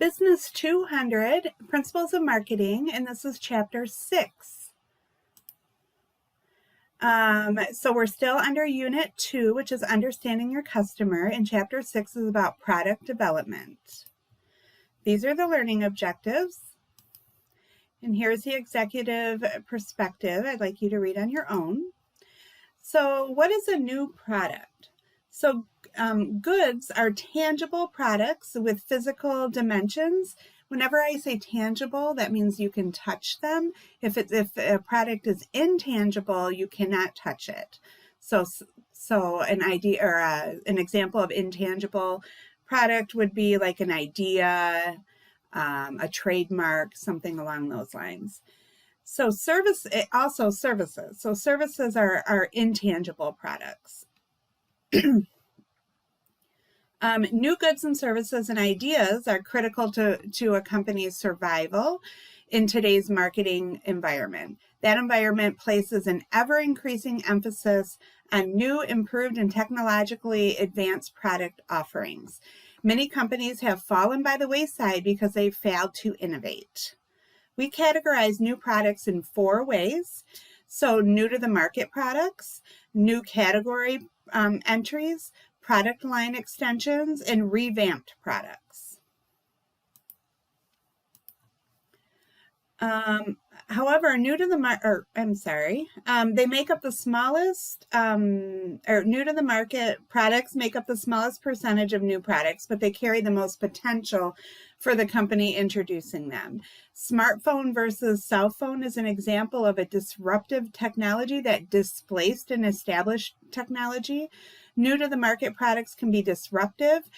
Business 200, Principles of Marketing, and this is Chapter 6. So we're still under Unit 2, which is Understanding Your Customer, and Chapter 6 is about product development. These are the learning objectives. And here's the executive perspective I'd like you to read on your own. So what is a new product? So goods are tangible products with physical dimensions. Whenever I say tangible, that means you can touch them. If a product is intangible, you cannot touch it. So an idea or an example of intangible product would be like an idea, a trademark, something along those lines. So services. So services are intangible products. New goods and services and ideas are critical to a company's survival in today's marketing environment. That environment places an ever-increasing emphasis on new, improved, and technologically advanced product offerings. Many companies have fallen by the wayside because they failed to innovate. We categorize new products in 4 ways. So new to the market products, new category entries, product line extensions, and revamped products. However, new to the they make up the smallest, new to the market products make up the smallest percentage of new products, but they carry the most potential for the company introducing them. Smartphone versus cell phone is an example of a disruptive technology that displaced an established technology. New to the market products can be disruptive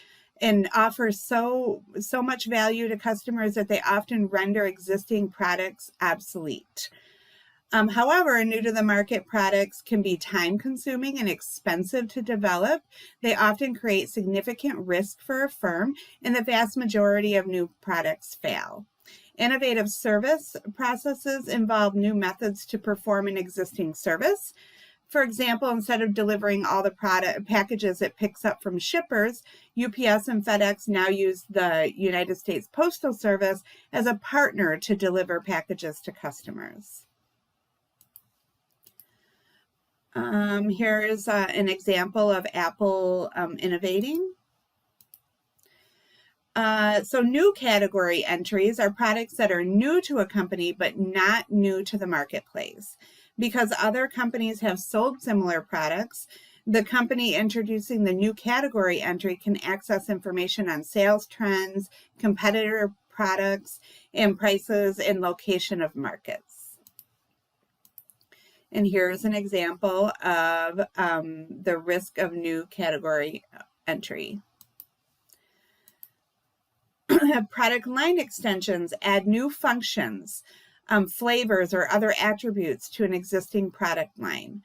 and offer so much value to customers that they often render existing products obsolete. However, new to the market products can be time consuming and expensive to develop. They often create significant risk for a firm, and the vast majority of new products fail. Innovative service processes involve new methods to perform an existing service. For example, instead of delivering all the product packages it picks up from shippers, UPS and FedEx now use the United States Postal Service as a partner to deliver packages to customers. Here is an example of Apple innovating. So new category entries are products that are new to a company but not new to the marketplace. Because other companies have sold similar products, the company introducing the new category entry can access information on sales trends, competitor products, and prices and location of markets. And here's an example of the risk of new category entry. Product line extensions add new functions, flavors, or other attributes to an existing product line.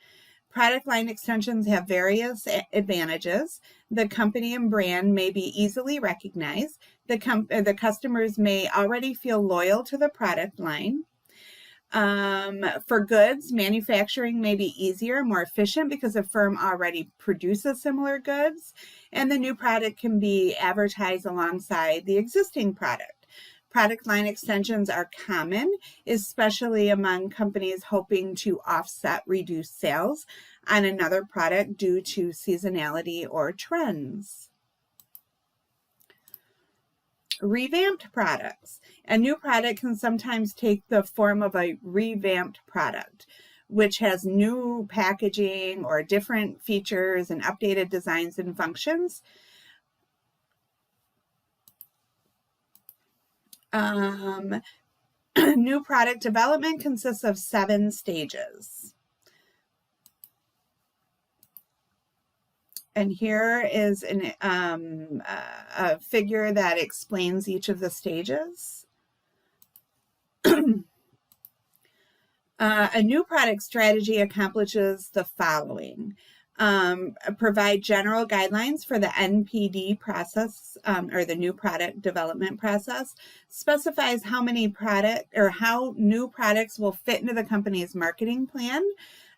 Product line extensions have various advantages. The company and brand may be easily recognized. The customers may already feel loyal to the product line. For goods, manufacturing may be easier, more efficient because the firm already produces similar goods, and the new product can be advertised alongside the existing product. Product line extensions are common, especially among companies hoping to offset reduced sales on another product due to seasonality or trends. Revamped products. A new product can sometimes take the form of a revamped product, which has new packaging or different features and updated designs and functions. New product development consists of 7 stages. And here is a figure that explains each of the stages. A new product strategy accomplishes the following. Provide general guidelines for the NPD process or the new product development process, specifies how new products will fit into the company's marketing plan,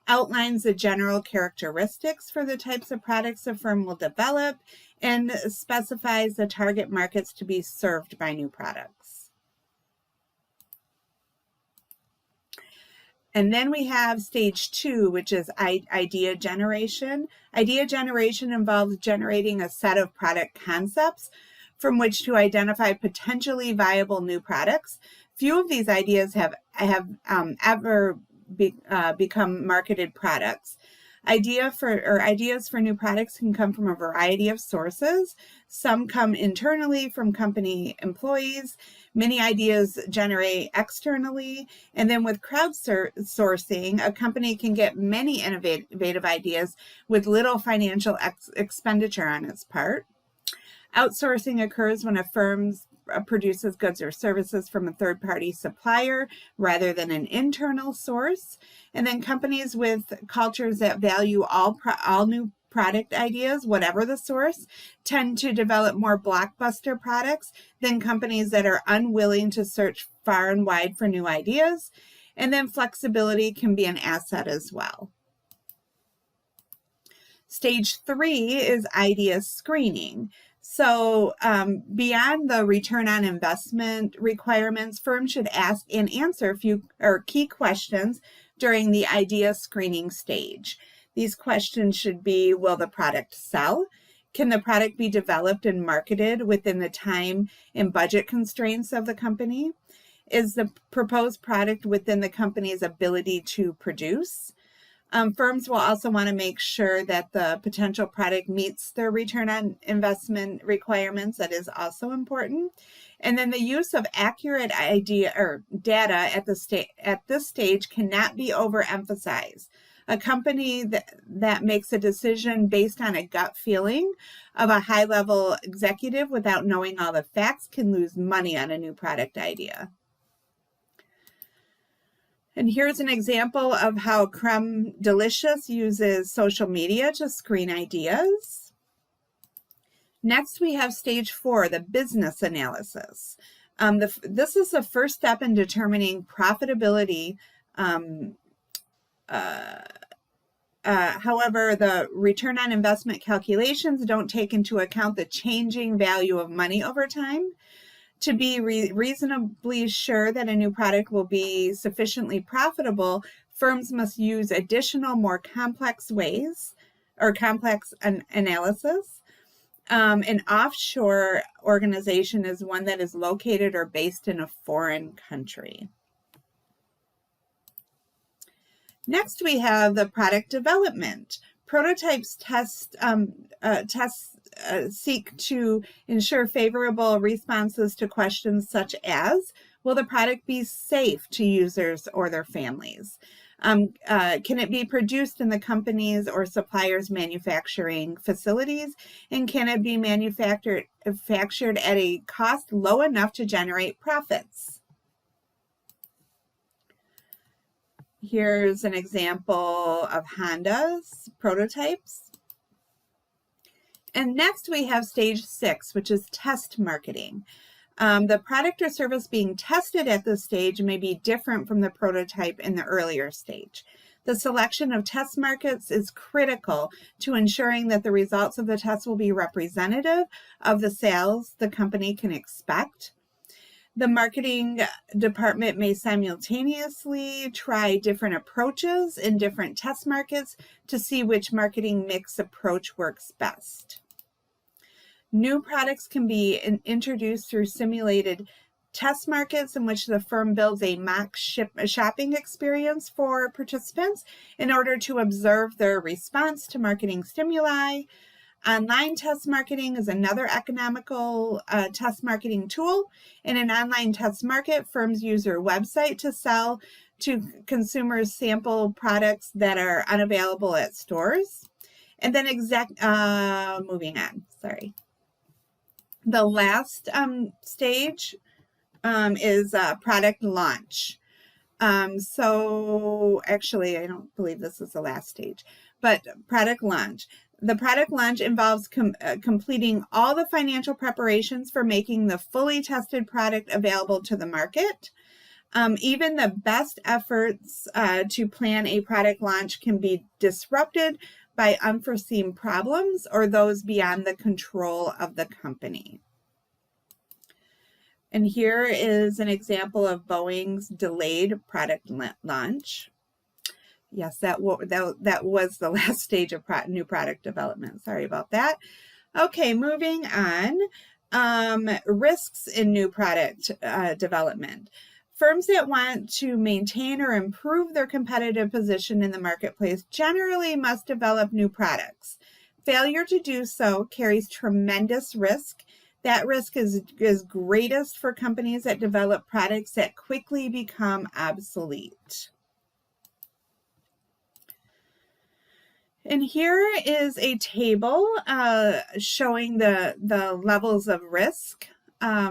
outlines the general characteristics for the types of products a firm will develop, and specifies the target markets to be served by new products. And then we have stage 2, which is idea generation. Idea generation involves generating a set of product concepts from which to identify potentially viable new products. Few of these ideas have ever become marketed products. Ideas for new products can come from a variety of sources. Some come internally from company employees. Many ideas generate externally. And then with crowdsourcing, a company can get many innovative ideas with little financial expenditure on its part. Outsourcing occurs when a firm produces goods or services from a third-party supplier rather than an internal source. And then companies with cultures that value all new product ideas, whatever the source, tend to develop more blockbuster products than companies that are unwilling to search far and wide for new ideas. And then flexibility can be an asset as well. Stage 3 is idea screening. So beyond the return on investment requirements, firms should ask and answer a few key questions during the idea screening stage. These questions should be, will the product sell? Can the product be developed and marketed within the time and budget constraints of the company? Is the proposed product within the company's ability to produce? Firms will also want to make sure that the potential product meets their return on investment requirements. That is also important. And then the use of accurate data at this stage cannot be overemphasized. A company that makes a decision based on a gut feeling of a high-level executive without knowing all the facts can lose money on a new product idea. And here's an example of how Creme Delicious uses social media to screen ideas. Next, we have stage 4, the business analysis. This is the first step in determining profitability. However, the return on investment calculations don't take into account the changing value of money over time. To be reasonably sure that a new product will be sufficiently profitable, firms must use additional, more complex ways or complex analysis. An offshore organization is one that is located or based in a foreign country. Next, we have the product development. Prototypes seek to ensure favorable responses to questions such as, will the product be safe to users or their families? Can it be produced in the company's or suppliers' manufacturing facilities? And can it be manufactured at a cost low enough to generate profits? Here's an example of Honda's prototypes. And next we have stage 6, which is test marketing. The product or service being tested at this stage may be different from the prototype in the earlier stage. The selection of test markets is critical to ensuring that the results of the test will be representative of the sales the company can expect. The marketing department may simultaneously try different approaches in different test markets to see which marketing mix approach works best. New products can be introduced through simulated test markets in which the firm builds a mock shopping experience for participants in order to observe their response to marketing stimuli. Online test marketing is another economical test marketing tool. In an online test market, firms use their website to sell to consumers sample products that are unavailable at stores. And then moving on, sorry. The last stage is product launch. So actually, I don't believe this is the last stage, but product launch. The product launch involves completing all the financial preparations for making the fully tested product available to the market. Even the best efforts to plan a product launch can be disrupted by unforeseen problems or those beyond the control of the company. And here is an example of Boeing's delayed product launch. Yes, that was the last stage of new product development. Sorry about that. Okay, moving on. Risks in new product development. Firms that want to maintain or improve their competitive position in the marketplace generally must develop new products. Failure to do so carries tremendous risk. That risk is greatest for companies that develop products that quickly become obsolete. And here is a table showing the levels of risk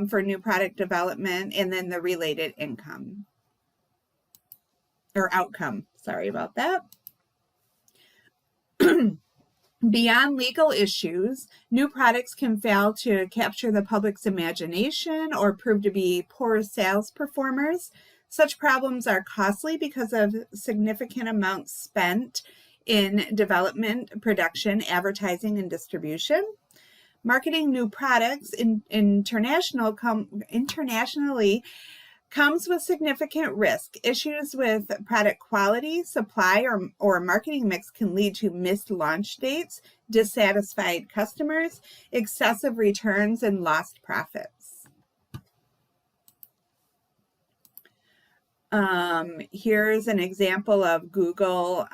for new product development and then the related income or outcome. Sorry about that. Beyond legal issues, new products can fail to capture the public's imagination or prove to be poor sales performers. Such problems are costly because of significant amounts spent in development, production, advertising, and distribution. Marketing new products internationally comes with significant risk. Issues with product quality, supply, or marketing mix can lead to missed launch dates, dissatisfied customers, excessive returns, and lost profits. Here's an example of Google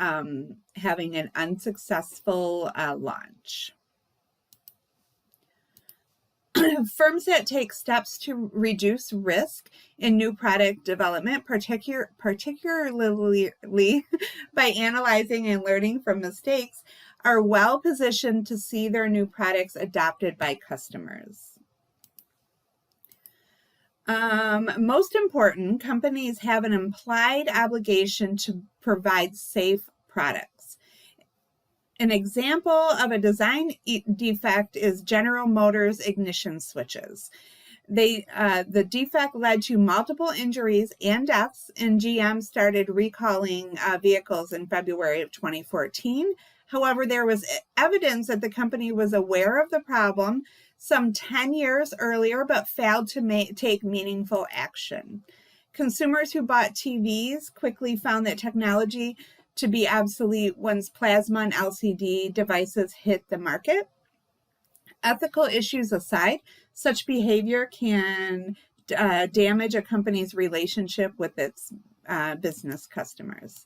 having an unsuccessful launch. Firms that take steps to reduce risk in new product development, particularly by analyzing and learning from mistakes, are well positioned to see their new products adopted by customers. Most important, companies have an implied obligation to provide safe products. An example of a design defect is General Motors ignition switches. The defect led to multiple injuries and deaths, and GM started recalling vehicles in February of 2014. However, there was evidence that the company was aware of the problem some 10 years earlier, but failed to take meaningful action. Consumers who bought TVs quickly found that technology to be obsolete once plasma and LCD devices hit the market. Ethical issues aside, such behavior can damage a company's relationship with its business customers.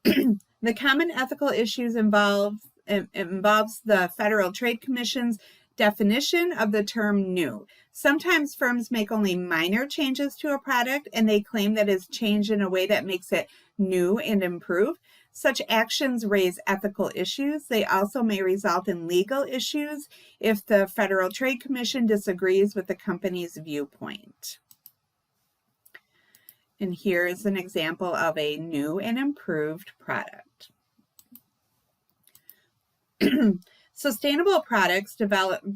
The common ethical issues involves the Federal Trade Commission's definition of the term new. Sometimes firms make only minor changes to a product and they claim that it's changed in a way that makes it new and improved. Such actions raise ethical issues. They also may result in legal issues if the Federal Trade Commission disagrees with the company's viewpoint. And here is an example of a new and improved product. Sustainable product development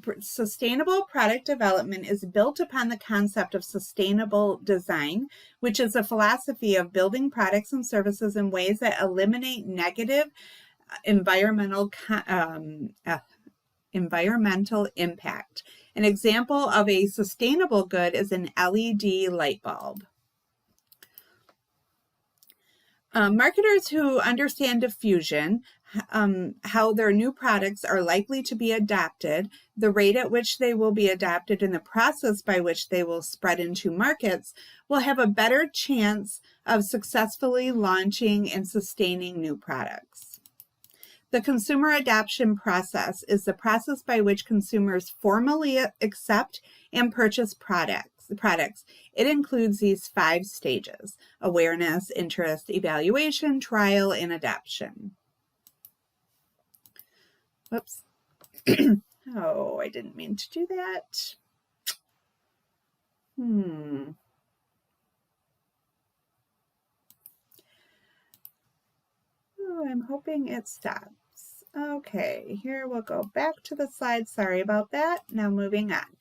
is built upon the concept of sustainable design, which is a philosophy of building products and services in ways that eliminate negative environmental impact. An example of a sustainable good is an LED light bulb. Marketers who understand diffusion, how their new products are likely to be adopted, the rate at which they will be adopted, and the process by which they will spread into markets, will have a better chance of successfully launching and sustaining new products. The consumer adoption process is the process by which consumers formally accept and purchase products. It includes these 5 stages: awareness, interest, evaluation, trial, and adoption. Whoops. Oh, I didn't mean to do that. Oh, I'm hoping it stops. Okay, here we'll go back to the slide. Sorry about that. Now moving on.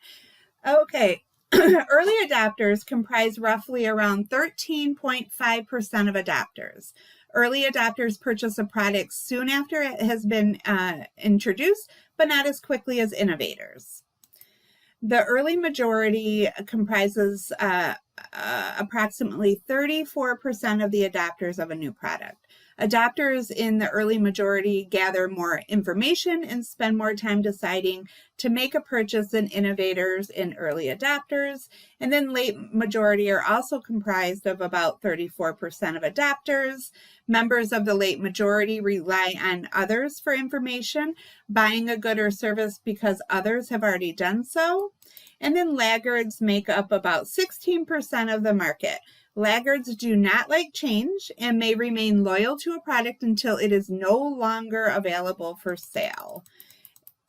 Okay, Early adopters comprise roughly around 13.5% of adopters. Early adopters purchase a product soon after it has been introduced, but not as quickly as innovators. The early majority comprises approximately 34% of the adopters of a new product. Adopters in the early majority gather more information and spend more time deciding to make a purchase than innovators and early adopters. And then late majority are also comprised of about 34% of adopters. Members of the late majority rely on others for information, buying a good or service because others have already done so. And then laggards make up about 16% of the market. Laggards do not like change and may remain loyal to a product until it is no longer available for sale.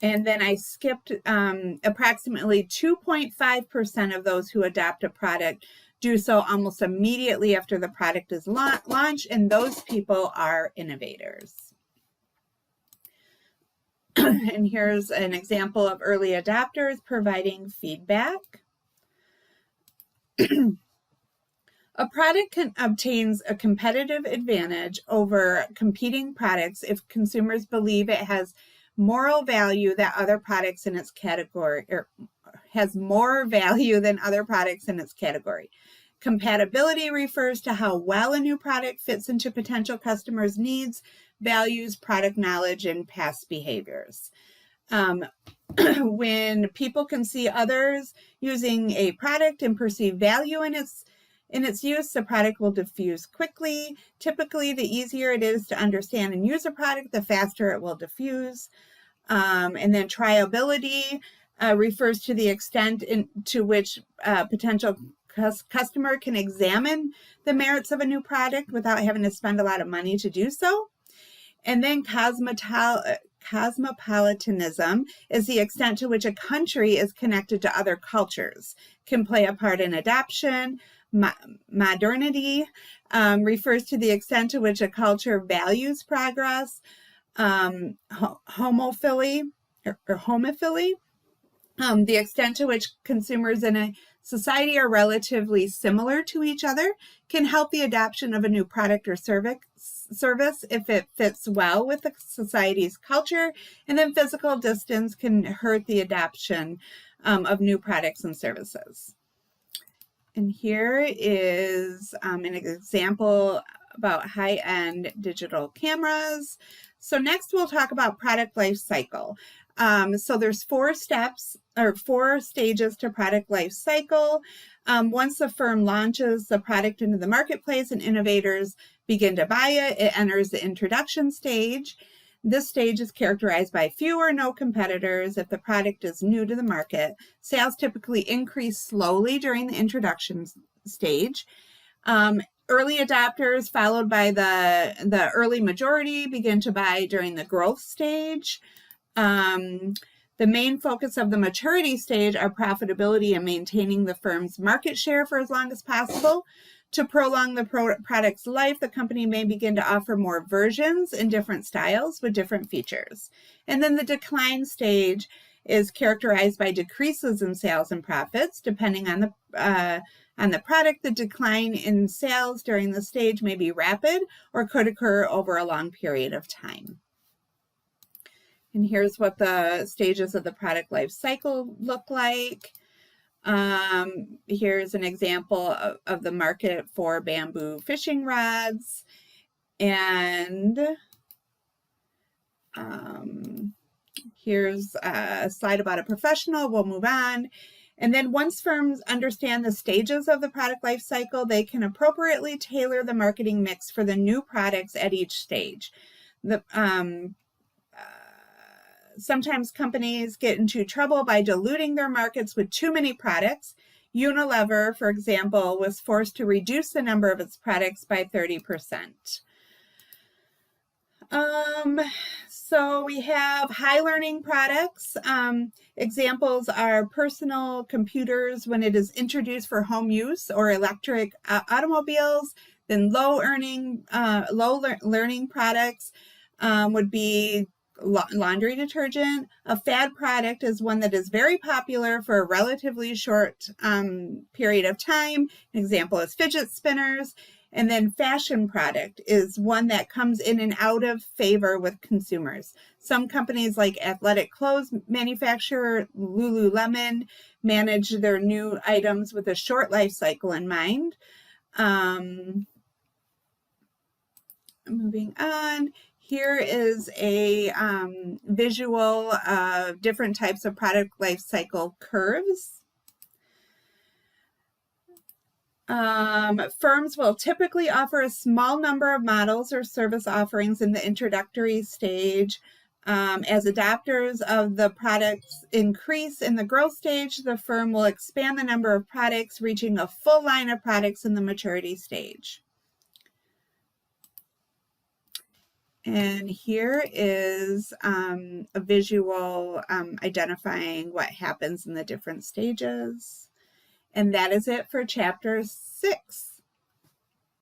And then I skipped approximately 2.5% of those who adopt a product do so almost immediately after the product is launched, and those people are innovators. And here's an example of early adopters providing feedback. A product obtains a competitive advantage over competing products if consumers believe it has moral value that other products in its category, or has more value than other products in its category. Compatibility refers to how well a new product fits into potential customers' needs, values, product knowledge, and past behaviors. When people can see others using a product and perceive value in its use, the product will diffuse quickly. Typically, the easier it is to understand and use a product, the faster it will diffuse. And then triability refers to the extent to which potential customer can examine the merits of a new product without having to spend a lot of money to do so. And then cosmopolitanism is the extent to which a country is connected to other cultures, can play a part in adoption. Modernity refers to the extent to which a culture values progress. Homophily, the extent to which consumers in a society are relatively similar to each other, can help the adoption of a new product or service if it fits well with the society's culture. And then physical distance can hurt the adoption of new products and services. And here is an example about high-end digital cameras. So next we'll talk about product life cycle. So there's 4 steps or 4 stages to product life cycle. Once the firm launches the product into the marketplace and innovators begin to buy it, it enters the introduction stage. This stage is characterized by few or no competitors. If the product is new to the market, sales typically increase slowly during the introduction stage. Early adopters, followed by the early majority, begin to buy during the growth stage. The main focus of the maturity stage are profitability and maintaining the firm's market share for as long as possible. To prolong the product's life, the company may begin to offer more versions in different styles with different features. And then the decline stage is characterized by decreases in sales and profits. Depending on the product, the decline in sales during the stage may be rapid or could occur over a long period of time. And here's what the stages of the product life cycle look like. Here's an example of the market for bamboo fishing rods. And here's a slide about a professional. We'll move on. And then once firms understand the stages of the product life cycle, they can appropriately tailor the marketing mix for the new products at each stage. Sometimes companies get into trouble by diluting their markets with too many products. Unilever, for example, was forced to reduce the number of its products by 30%. So we have high learning products. Examples are personal computers when it is introduced for home use, or electric automobiles. Then low learning products would be laundry detergent. A fad product is one that is very popular for a relatively short period of time. An example is fidget spinners. And then fashion product is one that comes in and out of favor with consumers. Some companies like athletic clothes manufacturer Lululemon manage their new items with a short life cycle in mind. Moving on, here is a visual of different types of product life cycle curves. Firms will typically offer a small number of models or service offerings in the introductory stage. As adopters of the products increase in the growth stage, the firm will expand the number of products, reaching a full line of products in the maturity stage. And here is a visual identifying what happens in the different stages. And that is it for chapter 6.